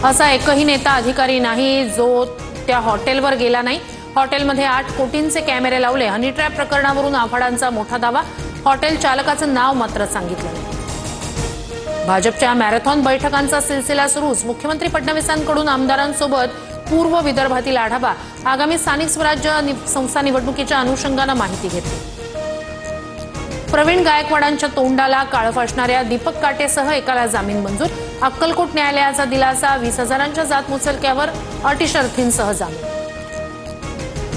असा एकही नेता अधिकारी नाही जो त्या हॉटेलवर गेला नाही। हॉटेलमध्ये 8 कोटींचे कॅमेरे लावले। हनी ट्रॅप प्रकरणावरून आव्हाडांचा मोठा दावा। हॉटेल चालकाचं नाव मात्र सांगितलं नाही। भाजपच्या मॅरेथॉन बैठकांचा सिलसिला सुरूच। मुख्यमंत्री फडणवीसांकडून आमदारांसोबत पूर्व विदर्भातील आढावा। आगामी स्थानिक स्वराज्य संस्था निवडणुकीच्या अनुषंगाने माहिती घेतली। प्रवीण गायकवाडांच्या तोंडाला काळं फासणाऱ्या दीपक काटेसह एकाला जामीन मंजूर। अक्कलकोट न्यायालयाचा दिलासा। 20,000च्या जात मुचलक्यावर अटी शर्थींसह जामीन।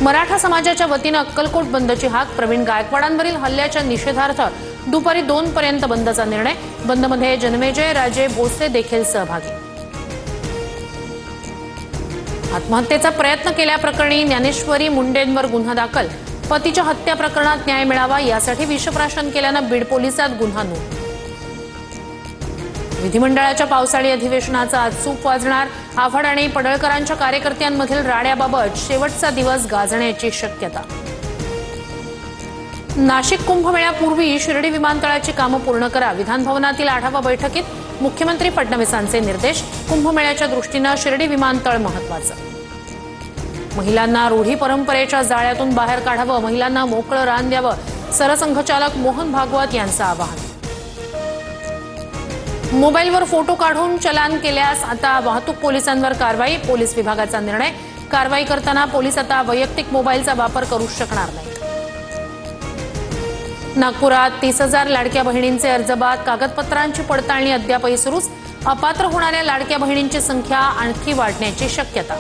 मराठा समाजाच्या वतीने अक्कलकोट बंदची हाक। प्रवीण गायकवाडांवरील हल्ल्याच्या निषेधार्थ दुपारी 2 पर्यंत बंदचा निर्णय। बंदमध्ये जन्मेजय राजे भोसले देखील सहभागी। आत्महत्येचा प्रयत्न केल्याप्रकरणी ज्ञानेश्वरी मुंडेंवर गुन्हा दाखल। पतीच्या हत्या प्रकरणात न्याय मिळावा यासाठी विषप्राशन केल्यानं बीड पोलिसात गुन्हा नोंद। विधिमंडळाच्या पावसाळी अधिवेशनाचा आज सूप वाजणार। आव्हाड आणि पडळकरांच्या कार्यकर्त्यांमधील राड्याबाबत शेवटचा दिवस गाजण्याची शक्यता। नाशिक कुंभमेळ्यापूर्वी शिर्डी विमानतळाची कामं पूर्ण करा। विधानभवनातील आढावा बैठकीत मुख्यमंत्री फडणवीसांचे निर्देश। कुंभमेळ्याच्या दृष्टीने शिर्डी विमानतळ महत्त्वाचं। महिलांना रूढी परंपरेच्या जाळ्यातून बाहेर काढावं। महिलांना मोकळं रान द्यावं। सरसंघचालक मोहन भागवत यांचं आवाहन। मोबाईलवर फोटो काढून चलान केल्यास आता वाहतूक पोलिसांवर कारवाई। पोलीस विभागाचा निर्णय। कारवाई करताना पोलीस आता वैयक्तिक मोबाईलचा वापर करू शकणार नाहीत। नागपुरात 30,000 लाडक्या बहिणींचे अर्ज बाद। कागदपत्रांची पडताळणी अद्यापही सुरूच। अपात्र होणाऱ्या लाडक्या बहिणींची संख्या आणखी वाढण्याची शक्यता।